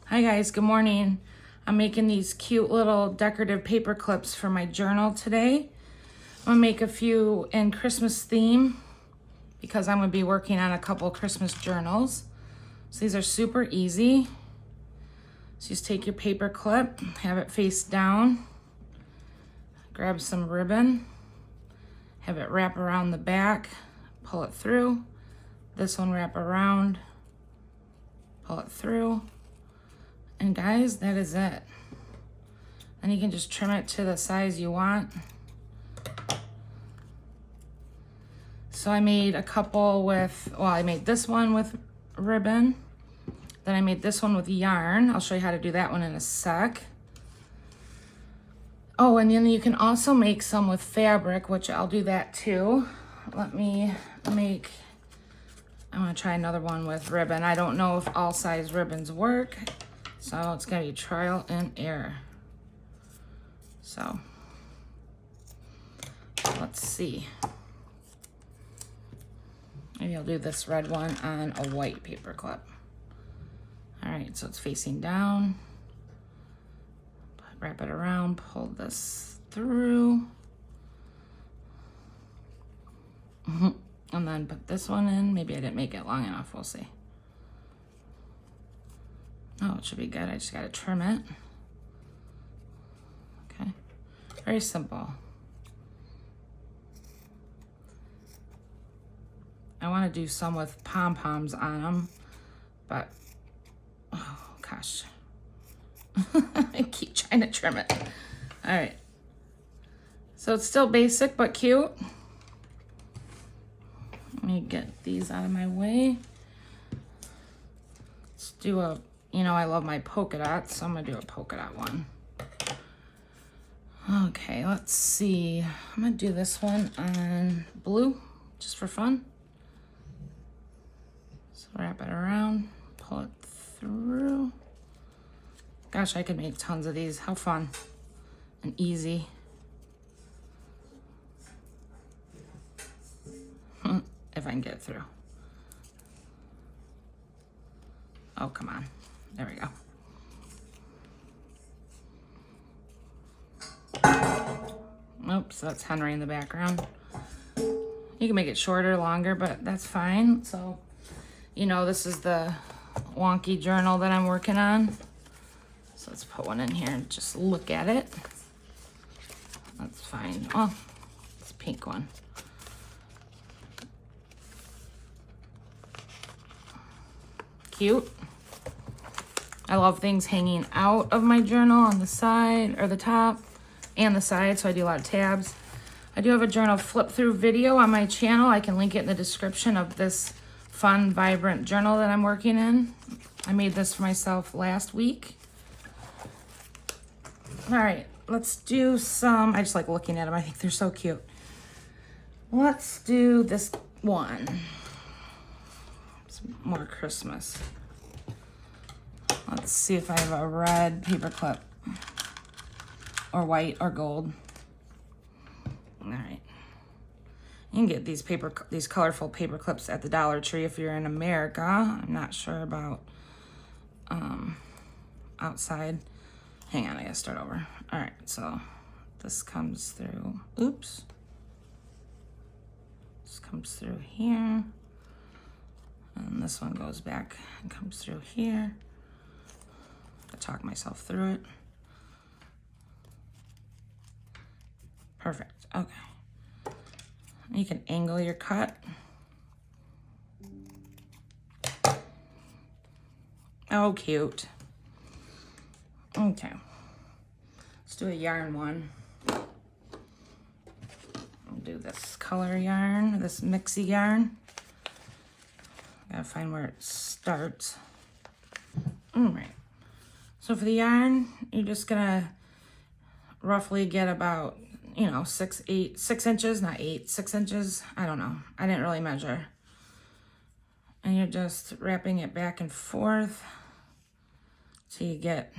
Hi guys, good morning. I'm making these cute little decorative paper clips for my journal today. I'm gonna make a few in Christmas theme because I'm gonna be working on a couple Christmas journals. So these are super easy. So just take your paper clip, have it face down, grab some ribbon, have it wrap around the back, pull it through. This one wrap around, pull it through. And guys, that is it. And you can just trim it to the size you want. So I made a couple with, well, I made this one with ribbon. Then I made this one with yarn. I'll show you how to do that one in a sec. Oh, and then you can also make some with fabric, which I'll do that too. Let me make, I want to try another one with ribbon. I don't know if all size ribbons work. So it's gonna be trial and error. So let's see. Maybe I'll do this red one on a white paper clip. All right, so it's facing down. Wrap it around, pull this through. And then put this one in. Maybe I didn't make it long enough, we'll see. Oh, it should be good. I just gotta trim it. Okay, very simple. I wanna do some with pom-poms on them, but, oh gosh. I keep trying to trim it. All right. So it's still basic, but cute. Let me get these out of my way. Let's do a, you know, I love my polka dots, so I'm gonna do a polka dot one. Okay, let's see. I'm gonna do this one on blue, just for fun. So wrap it around, pull it through. Gosh, I could make tons of these. How fun and easy. If I can get it through. Oh, come on. There we go. Oops, that's Henry in the background. You can make it shorter, longer, but that's fine. So, you know, this is the wonky journal that I'm working on. So let's put one in here and just look at it. That's fine. Oh, it's a pink one. Cute. I love things hanging out of my journal on the side or the top and the side, so I do a lot of tabs. I do have a journal flip through video on my channel. I can link it in the description of this fun, vibrant journal that I'm working in. I made this for myself last week. All right, let's do some, I just like looking at them. I think they're so cute. Let's do this one. It's more Christmas. Let's see if I have a red paper clip or white or gold. All right. You can get these colorful paper clips at the Dollar Tree if you're in America. I'm not sure about outside. Hang on, I gotta start over. All right, so this comes through, oops. This comes through here. And this one goes back and comes through here. I talk myself through it. Perfect, okay. You can angle your cut. Oh, cute. Okay, let's do a yarn one. I'll do this color yarn, this mixy yarn. Gotta find where it starts. All right. So for the yarn, you're just gonna roughly get about, you know, 6 inches, not 8, 6 inches. I don't know. I didn't really measure. And you're just wrapping it back and forth so you get,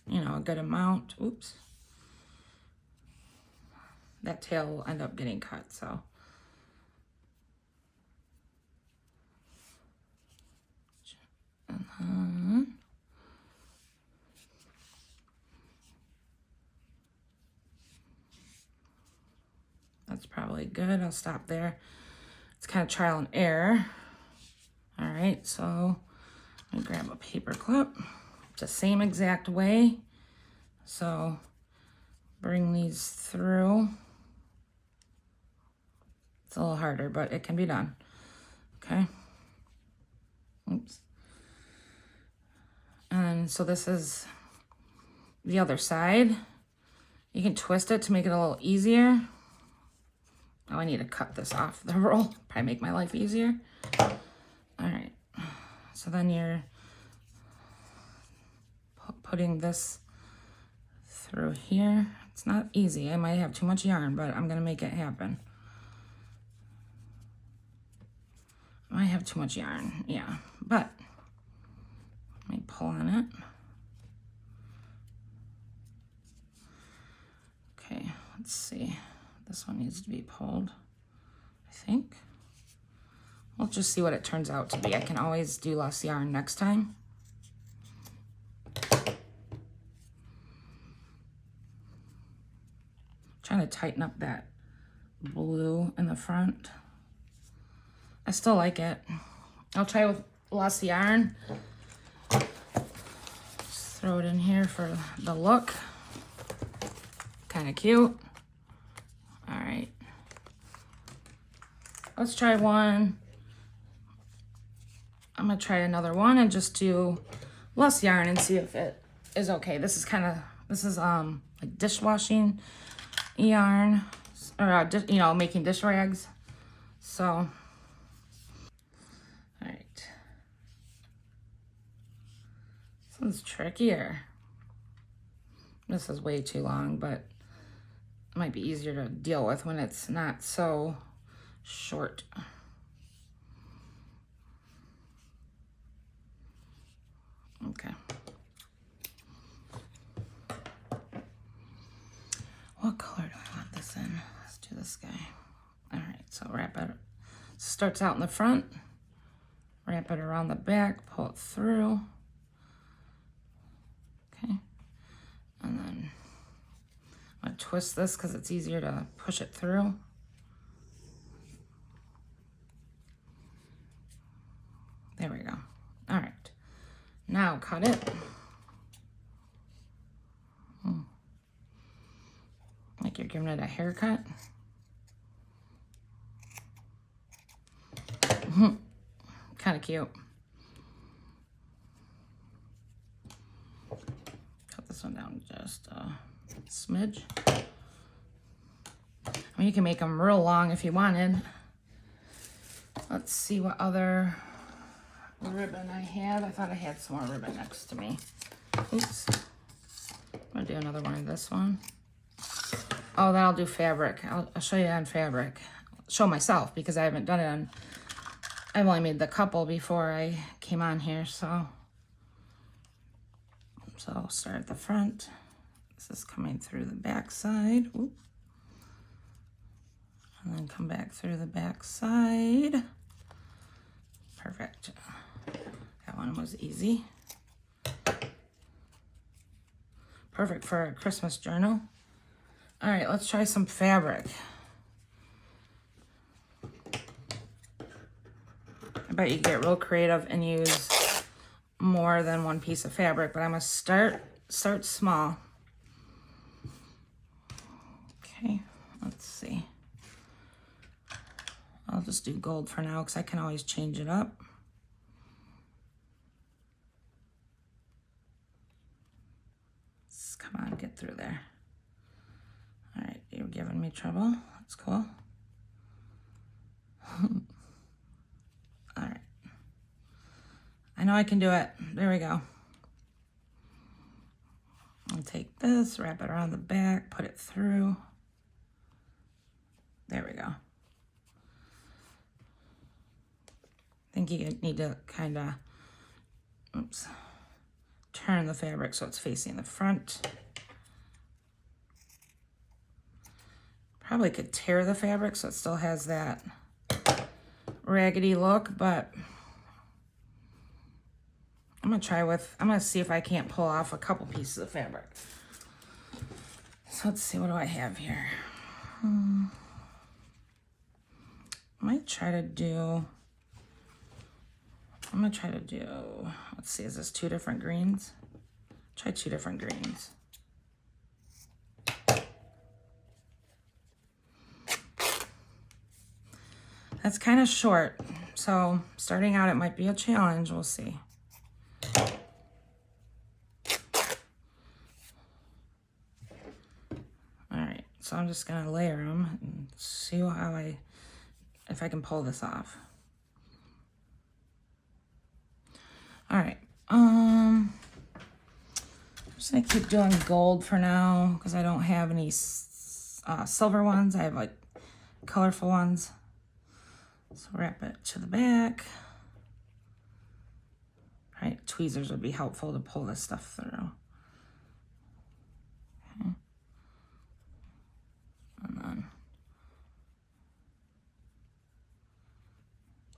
you know, a good amount. Oops. That tail will end up getting cut, so. And then That's probably good. I'll stop there. It's kind of trial and error. All right, so I'm gonna grab a paper clip. It's the same exact way. So bring these through. It's a little harder, but it can be done. Okay. Oops. And so this is the other side. You can twist it to make it a little easier. Oh, I need to cut this off the roll. Probably make my life easier. All right. So then you're putting this through here. It's not easy. I might have too much yarn, but I'm gonna make it happen. I might have too much yarn, yeah, but let me pull on it. Okay, let's see. This one needs to be pulled, I think. We'll just see what it turns out to be. I can always do less yarn next time. Trying to tighten up that blue in the front. I still like it. I'll try with less yarn. Just throw it in here for the look. Kind of cute. All right. Let's try one. I'm gonna try another one and just do less yarn and see if it is okay. This is like dishwashing yarn, or you know, making dish rags. So, all right. This one's trickier. This is way too long, but it might be easier to deal with when it's not so short. Okay. What color do I want this in? Let's do this guy. All right, so wrap it. Starts out in the front, wrap it around the back, pull it through. Okay, and then I'm gonna twist this because it's easier to push it through. There we go. All right, now cut it. Like you're giving it a haircut. Kind of cute. Cut this one down just a smidge. I mean, you can make them real long if you wanted. Let's see what other ribbon I have. I thought I had some more ribbon next to me. Oops. I'm gonna do another one of this one. Oh, then I'll do fabric. I'll show you on fabric. Show myself because I haven't done it on. I've only made the couple before I came on here, so I'll start at the front. This is coming through the back side. Oop. And then come back through the back side. Perfect. That one was easy. Perfect for a Christmas journal. All right, let's try some fabric. I bet you get real creative and use more than one piece of fabric, but I'm gonna start small. Okay, let's see. I'll just do gold for now because I can always change it up. Come on, get through there. All right, you're giving me trouble. That's cool. All right. I know I can do it. There we go. I'll take this, wrap it around the back, put it through. There we go. I think you need to kind of, oops, turn the fabric so it's facing the front. Probably could tear the fabric so it still has that raggedy look, but I'm gonna see if I can't pull off a couple pieces of fabric. So let's see, what do I have here? might try to do, I'm gonna try to do, let's see, is this 2 different greens? Try 2 different greens. That's kind of short, so starting out it might be a challenge, we'll see. Alright, so I'm just gonna layer them and see how if I can pull this off. Alright, I'm just gonna keep doing gold for now because I don't have any silver ones. I have like colorful ones. So wrap it to the back. Right, tweezers would be helpful to pull this stuff through. Okay. And then,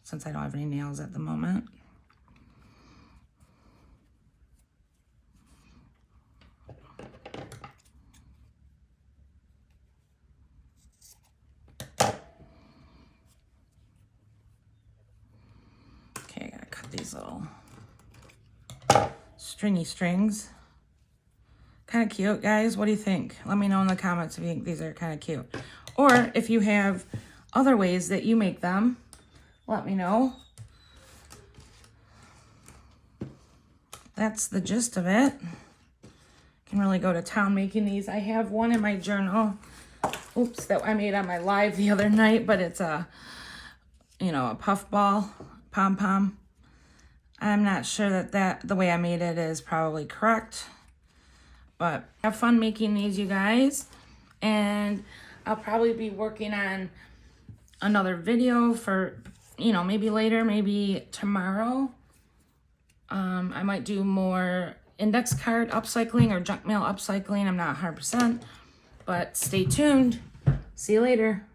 since I don't have any nails at the moment, okay, I gotta cut these little stringy strings. Kind of cute, guys. What do you think? Let me know in the comments if you think these are kind of cute. Or if you have other ways that you make them, let me know. That's the gist of it. Can really go to town making these. I have one in my journal, oops, that I made on my live the other night, but it's a, you know, a puff ball, pom-pom. I'm not sure that the way I made it is probably correct, but have fun making these, you guys. And I'll probably be working on another video for, you know, maybe later, maybe tomorrow. I might do more index card upcycling or junk mail upcycling. I'm not 100%, but stay tuned. See you later.